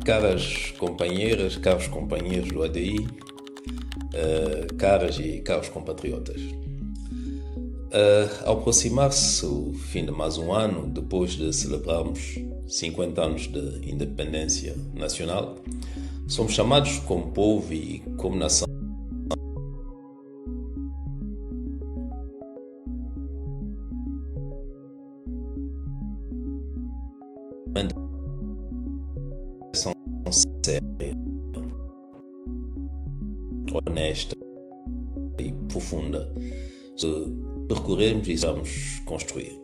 Caras companheiras, caros companheiros do ADI, caras e caros compatriotas. Ao aproximar-se o fim de mais um ano, depois de celebrarmos 50 anos de independência nacional, somos chamados como povo e como nação séria, honesta e profunda de percorrermos e vamos construir.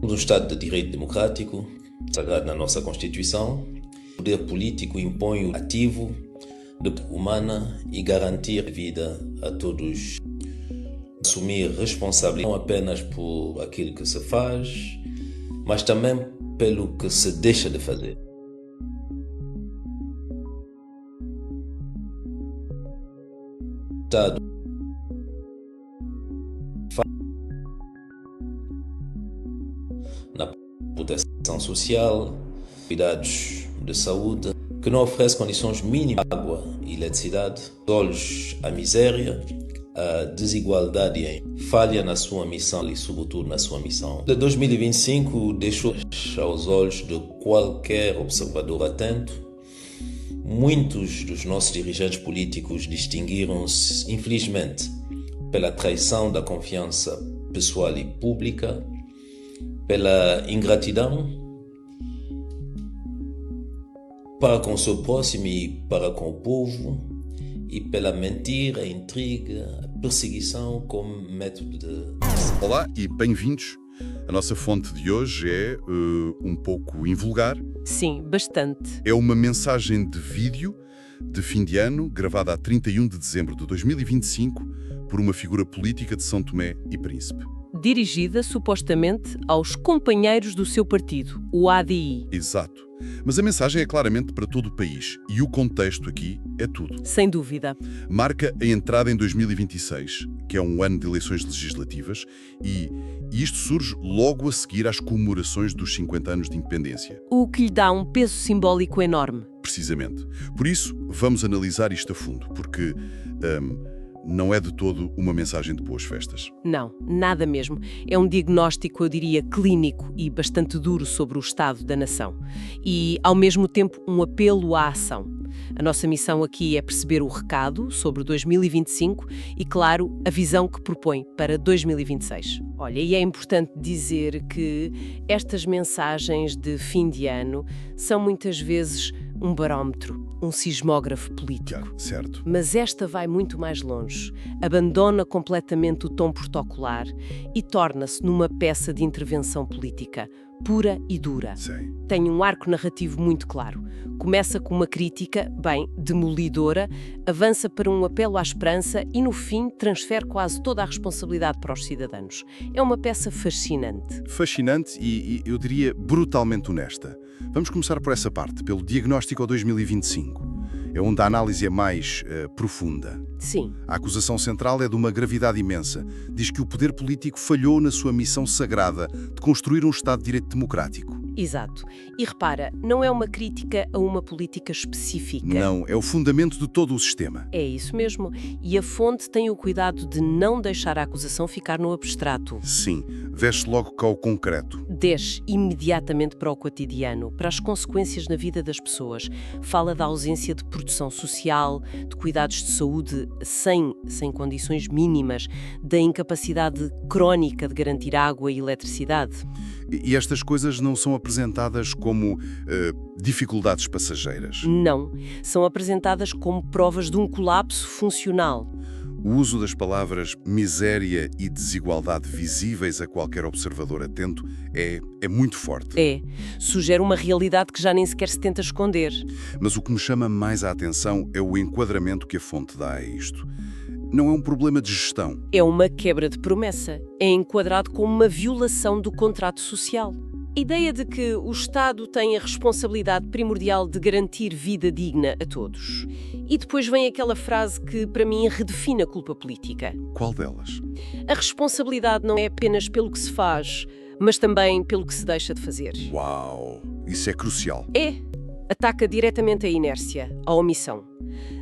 Um Estado de Direito Democrático, sagrado na nossa Constituição, o poder político impõe o ativo de humana e garantir a vida a todos. Assumir responsabilidade não apenas por aquilo que se faz, mas também pelo que se deixa de fazer. Estado na proteção social, cuidados de saúde, que não oferece condições mínimas de água e eletricidade, olhos à miséria, a desigualdade e falha na sua missão e sobretudo na sua missão. De 2025 deixou aos olhos de qualquer observador atento. Muitos dos nossos dirigentes políticos distinguiram-se, infelizmente, pela traição da confiança pessoal e pública, pela ingratidão para com o seu próximo e para com o povo, e pela mentira, a intriga, a perseguição como método de... Olá e bem-vindos. A nossa fonte de hoje é um pouco invulgar. Sim, bastante. É uma mensagem de vídeo de fim de ano, gravada a 31 de dezembro de 2025, por uma figura política de São Tomé e Príncipe. Dirigida, supostamente, aos companheiros do seu partido, o ADI. Exato. Mas a mensagem é claramente para todo o país, e o contexto aqui é tudo. Sem dúvida. Marca a entrada em 2026, que é um ano de eleições legislativas, e isto surge logo a seguir às comemorações dos 50 anos de independência. O que lhe dá um peso simbólico enorme. Precisamente. Por isso, vamos analisar isto a fundo, porque não é de todo uma mensagem de boas festas. Não, nada mesmo. É um diagnóstico, eu diria, clínico e bastante duro sobre o estado da nação. E, ao mesmo tempo, um apelo à ação. A nossa missão aqui é perceber o recado sobre 2025 e, claro, a visão que propõe para 2026. Olha, e é importante dizer que estas mensagens de fim de ano são muitas vezes um barómetro, um sismógrafo político. Certo. Mas esta vai muito mais longe, abandona completamente o tom protocolar e torna-se numa peça de intervenção política, pura e dura. Sim. Tem um arco narrativo muito claro. Começa com uma crítica, bem, demolidora, avança para um apelo à esperança e, no fim, transfere quase toda a responsabilidade para os cidadãos. É uma peça fascinante. Fascinante e eu diria, brutalmente honesta. Vamos começar por essa parte, pelo diagnóstico ao 2025. É onde a análise é mais profunda. Sim. A acusação central é de uma gravidade imensa. Diz que o poder político falhou na sua missão sagrada de construir um Estado de Direito democrático. Exato. E repara, não é uma crítica a uma política específica. Não, é o fundamento de todo o sistema. É isso mesmo. E a fonte tem o cuidado de não deixar a acusação ficar no abstrato. Sim, veste logo cá o concreto. Desce imediatamente para o cotidiano, para as consequências na vida das pessoas. Fala da ausência de proteção social, de cuidados de saúde sem condições mínimas, da incapacidade crónica de garantir água e eletricidade. E estas coisas não são apresentadas como dificuldades passageiras. Não. São apresentadas como provas de um colapso funcional. O uso das palavras miséria e desigualdade visíveis a qualquer observador atento é muito forte. É. Sugere uma realidade que já nem sequer se tenta esconder. Mas o que me chama mais a atenção é o enquadramento que a fonte dá a isto. Não é um problema de gestão. É uma quebra de promessa. É enquadrado como uma violação do contrato social. A ideia de que o Estado tem a responsabilidade primordial de garantir vida digna a todos. E depois vem aquela frase que, para mim, redefine a culpa política. Qual delas? A responsabilidade não é apenas pelo que se faz, mas também pelo que se deixa de fazer. Uau! Isso é crucial. É. Ataca diretamente a inércia, a omissão.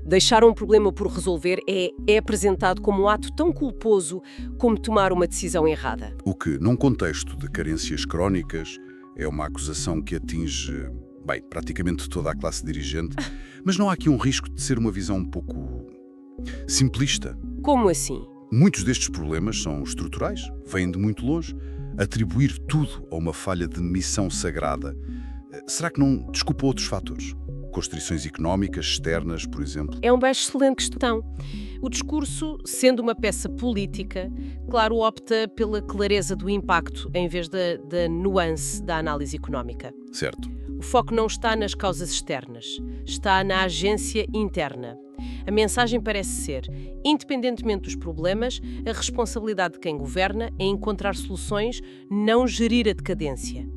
Deixar um problema por resolver é apresentado como um ato tão culposo como tomar uma decisão errada. O que, num contexto de carências crónicas, é uma acusação que atinge, bem, praticamente toda a classe dirigente, mas não há aqui um risco de ser uma visão um pouco simplista? Como assim? Muitos destes problemas são estruturais, vêm de muito longe. Atribuir tudo a uma falha de missão sagrada, será que não desculpa outros fatores? Constrições económicas, externas, por exemplo? É uma excelente questão. O discurso, sendo uma peça política, claro, opta pela clareza do impacto em vez da nuance da análise económica. Certo. O foco não está nas causas externas, está na agência interna. A mensagem parece ser, independentemente dos problemas, a responsabilidade de quem governa é encontrar soluções, não gerir a decadência.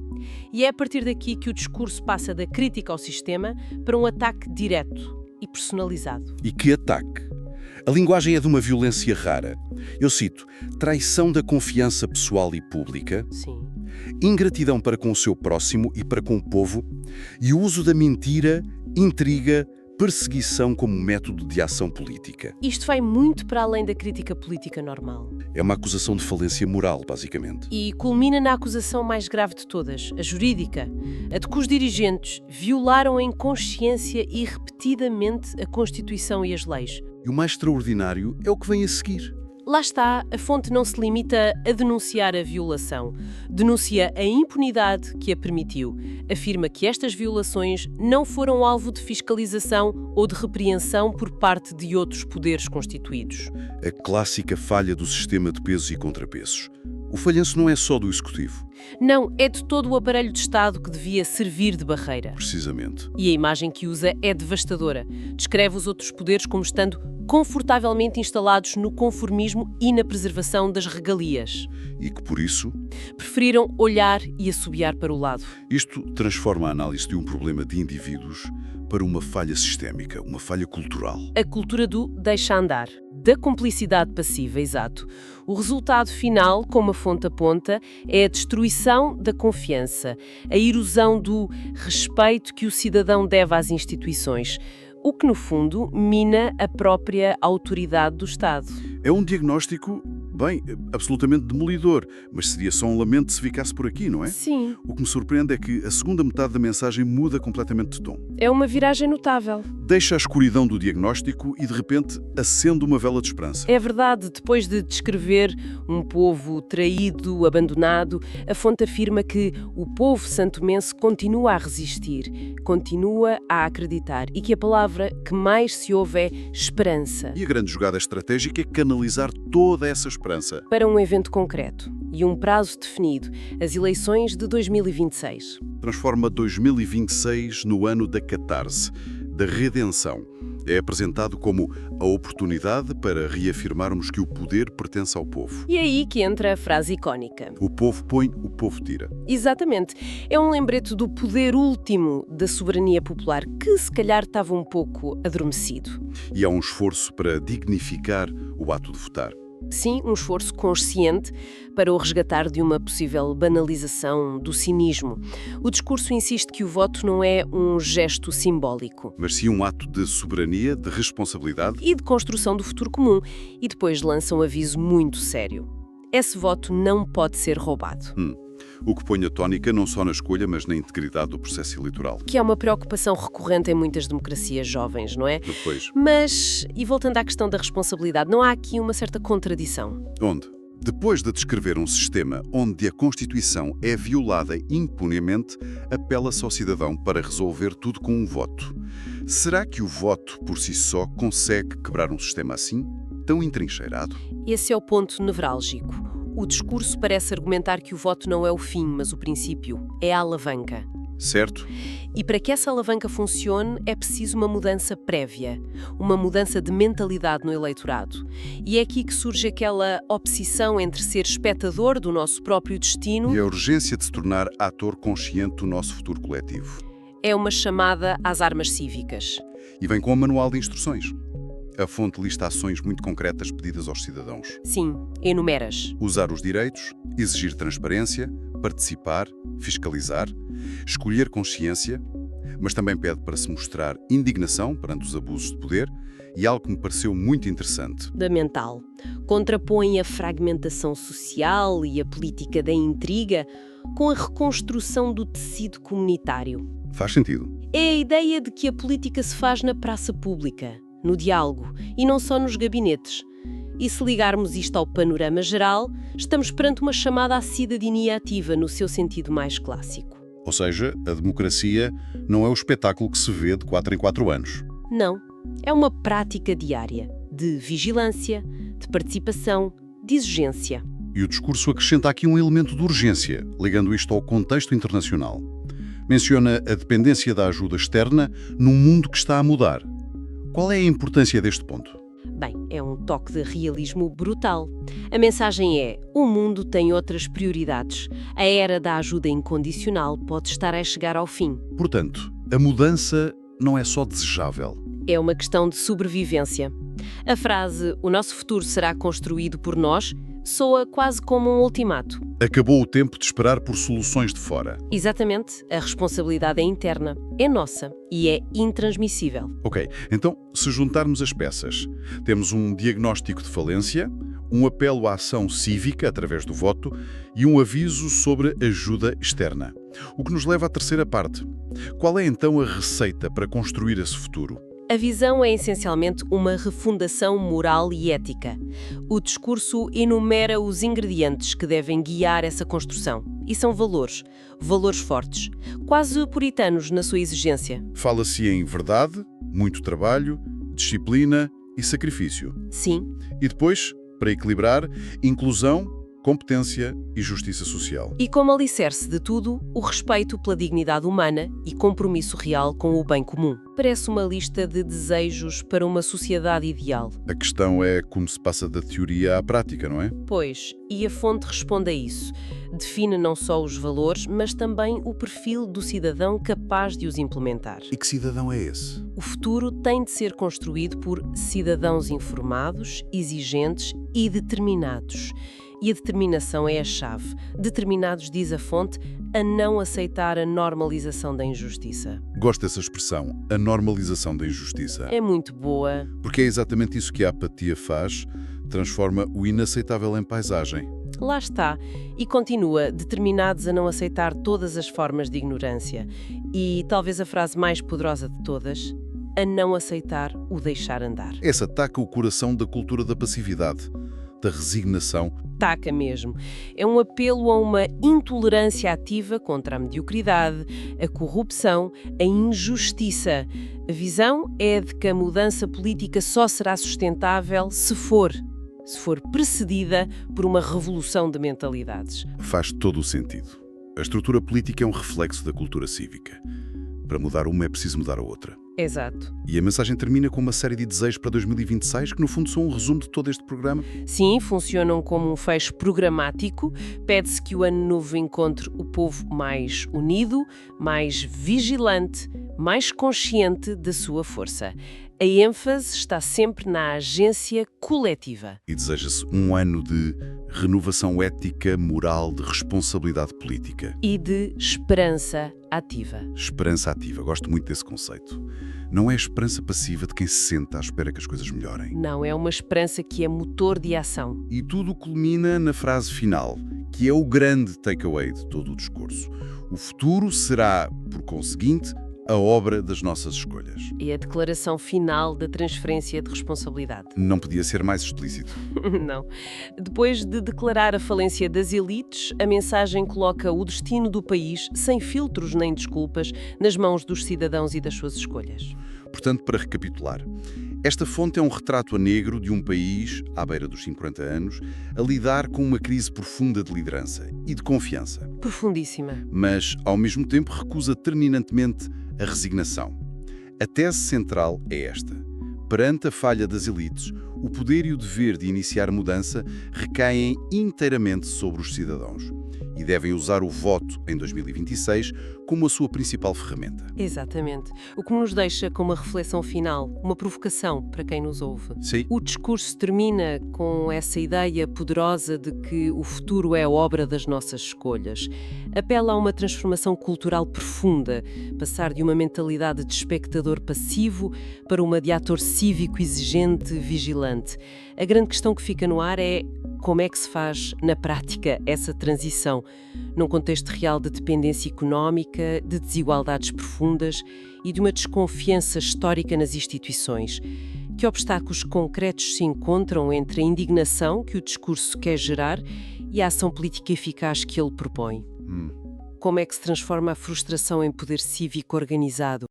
E é a partir daqui que o discurso passa da crítica ao sistema para um ataque direto e personalizado. E que ataque! A linguagem é de uma violência rara. Eu cito, traição da confiança pessoal e pública, Sim. ingratidão para com o seu próximo e para com o povo, e o uso da mentira, intriga, perseguição como método de ação política. Isto vai muito para além da crítica política normal. É uma acusação de falência moral, basicamente. E culmina na acusação mais grave de todas, a jurídica, a de que os dirigentes violaram em consciência e repetidamente a Constituição e as leis. E o mais extraordinário é o que vem a seguir. Lá está, a fonte não se limita a denunciar a violação. Denuncia a impunidade que a permitiu. Afirma que estas violações não foram alvo de fiscalização ou de repreensão por parte de outros poderes constituídos. A clássica falha do sistema de pesos e contrapesos. O falhanço não é só do Executivo. Não, é de todo o aparelho de Estado que devia servir de barreira. Precisamente. E a imagem que usa é devastadora. Descreve os outros poderes como estando confortavelmente instalados no conformismo e na preservação das regalias. E que, por isso, preferiram olhar e assobiar para o lado. Isto transforma a análise de um problema de indivíduos para uma falha sistémica, uma falha cultural. A cultura do deixa andar, da cumplicidade passiva, exato. O resultado final, como a fonte aponta, é a destruição da confiança, a erosão do respeito que o cidadão deve às instituições, o que, no fundo, mina a própria autoridade do Estado. É um diagnóstico, bem, absolutamente demolidor, mas seria só um lamento se ficasse por aqui, não é? Sim. O que me surpreende é que a segunda metade da mensagem muda completamente de tom. É uma viragem notável. Deixa a escuridão do diagnóstico e, de repente, acende uma vela de esperança. É verdade, depois de descrever um povo traído, abandonado, a fonte afirma que o povo santomense continua a resistir, continua a acreditar e que a palavra que mais se ouve é esperança. E a grande jogada estratégica é canalizar toda essa esperança para um evento concreto e um prazo definido, as eleições de 2026. Transforma 2026 no ano da catarse, da redenção. É apresentado como a oportunidade para reafirmarmos que o poder pertence ao povo. E é aí que entra a frase icónica. O povo põe, o povo tira. Exatamente. É um lembrete do poder último da soberania popular, que se calhar estava um pouco adormecido. E há um esforço para dignificar o ato de votar. Sim, um esforço consciente para o resgatar de uma possível banalização do cinismo. O discurso insiste que o voto não é um gesto simbólico, mas sim um ato de soberania, de responsabilidade e de construção do futuro comum. E depois lança um aviso muito sério. Esse voto não pode ser roubado. O que põe a tónica não só na escolha, mas na integridade do processo eleitoral. Que é uma preocupação recorrente em muitas democracias jovens, não é? Depois. Mas, e voltando à questão da responsabilidade, não há aqui uma certa contradição? Onde? Depois de descrever um sistema onde a Constituição é violada impunemente, apela-se ao cidadão para resolver tudo com um voto. Será que o voto, por si só, consegue quebrar um sistema assim, tão entrincheirado? Esse é o ponto nevrálgico. O discurso parece argumentar que o voto não é o fim, mas o princípio. É a alavanca. Certo? E para que essa alavanca funcione, é preciso uma mudança prévia, uma mudança de mentalidade no eleitorado. E é aqui que surge aquela obsessão entre ser espectador do nosso próprio destino e a urgência de se tornar ator consciente do nosso futuro coletivo. É uma chamada às armas cívicas. E vem com um manual de instruções. A fonte lista ações muito concretas pedidas aos cidadãos. Sim, enumeras. Usar os direitos, exigir transparência, participar, fiscalizar, escolher consciência, mas também pede para se mostrar indignação perante os abusos de poder e algo que me pareceu muito interessante. Fundamental. Contrapõe a fragmentação social e a política da intriga com a reconstrução do tecido comunitário. Faz sentido. É a ideia de que a política se faz na praça pública, no diálogo, e não só nos gabinetes. E se ligarmos isto ao panorama geral, estamos perante uma chamada à cidadania ativa no seu sentido mais clássico. Ou seja, a democracia não é o espetáculo que se vê de 4 em 4 anos. Não. É uma prática diária de vigilância, de participação, de exigência. E o discurso acrescenta aqui um elemento de urgência, ligando isto ao contexto internacional. Menciona a dependência da ajuda externa num mundo que está a mudar. Qual é a importância deste ponto? Bem, é um toque de realismo brutal. A mensagem é: o mundo tem outras prioridades. A era da ajuda incondicional pode estar a chegar ao fim. Portanto, a mudança não é só desejável. É uma questão de sobrevivência. A frase "o nosso futuro será construído por nós" soa quase como um ultimato. Acabou o tempo de esperar por soluções de fora. Exatamente. A responsabilidade é interna, é nossa e é intransmissível. Ok, então, se juntarmos as peças, temos um diagnóstico de falência, um apelo à ação cívica através do voto e um aviso sobre ajuda externa. O que nos leva à terceira parte. Qual é então a receita para construir esse futuro? A visão é essencialmente uma refundação moral e ética. O discurso enumera os ingredientes que devem guiar essa construção. E são valores. Valores fortes. Quase puritanos na sua exigência. Fala-se em verdade, muito trabalho, disciplina e sacrifício. Sim. E depois, para equilibrar, inclusão, competência e justiça social. E como alicerce de tudo, o respeito pela dignidade humana e compromisso real com o bem comum. Parece uma lista de desejos para uma sociedade ideal. A questão é como se passa da teoria à prática, não é? Pois, e a fonte responde a isso. Define não só os valores, mas também o perfil do cidadão capaz de os implementar. E que cidadão é esse? O futuro tem de ser construído por cidadãos informados, exigentes e determinados. E a determinação é a chave. Determinados, diz a fonte, a não aceitar a normalização da injustiça. Gosto dessa expressão, a normalização da injustiça. É muito boa. Porque é exatamente isso que a apatia faz, transforma o inaceitável em paisagem. Lá está. E continua, determinados a não aceitar todas as formas de ignorância. E talvez a frase mais poderosa de todas, a não aceitar o deixar andar. Essa ataca o coração da cultura da passividade, da resignação. Taca mesmo. É um apelo a uma intolerância ativa contra a mediocridade, a corrupção, a injustiça. A visão é de que a mudança política só será sustentável se for precedida por uma revolução de mentalidades. Faz todo o sentido. A estrutura política é um reflexo da cultura cívica. Para mudar uma é preciso mudar a outra. Exato. E a mensagem termina com uma série de desejos para 2026, que no fundo são um resumo de todo este programa. Sim, funcionam como um fecho programático. Pede-se que o Ano Novo encontre o povo mais unido, mais vigilante, mais consciente da sua força. A ênfase está sempre na agência coletiva. E deseja-se um ano de renovação ética, moral, de responsabilidade política. E de esperança ativa. Esperança ativa, gosto muito desse conceito. Não é a esperança passiva de quem se senta à espera que as coisas melhorem. Não, é uma esperança que é motor de ação. E tudo culmina na frase final, que é o grande takeaway de todo o discurso. O futuro será, por conseguinte, a obra das nossas escolhas. É a declaração final da transferência de responsabilidade. Não podia ser mais explícito. Não. Depois de declarar a falência das elites, a mensagem coloca o destino do país, sem filtros nem desculpas, nas mãos dos cidadãos e das suas escolhas. Portanto, para recapitular, esta fonte é um retrato a negro de um país, à beira dos 50 anos, a lidar com uma crise profunda de liderança e de confiança. Profundíssima. Mas, ao mesmo tempo, recusa terminantemente a resignação. A tese central é esta. Perante a falha das elites, o poder e o dever de iniciar mudança recaem inteiramente sobre os cidadãos. e devem usar o voto em 2026 como a sua principal ferramenta. Exatamente. O que nos deixa com uma reflexão final, uma provocação para quem nos ouve. Sim. O discurso termina com essa ideia poderosa de que o futuro é obra das nossas escolhas. Apela a uma transformação cultural profunda, passar de uma mentalidade de espectador passivo para uma de ator cívico exigente, vigilante. A grande questão que fica no ar é como é que se faz, na prática, essa transição, num contexto real de dependência económica, de desigualdades profundas e de uma desconfiança histórica nas instituições. Que obstáculos concretos se encontram entre a indignação que o discurso quer gerar e a ação política eficaz que ele propõe? Como é que se transforma a frustração em poder cívico organizado?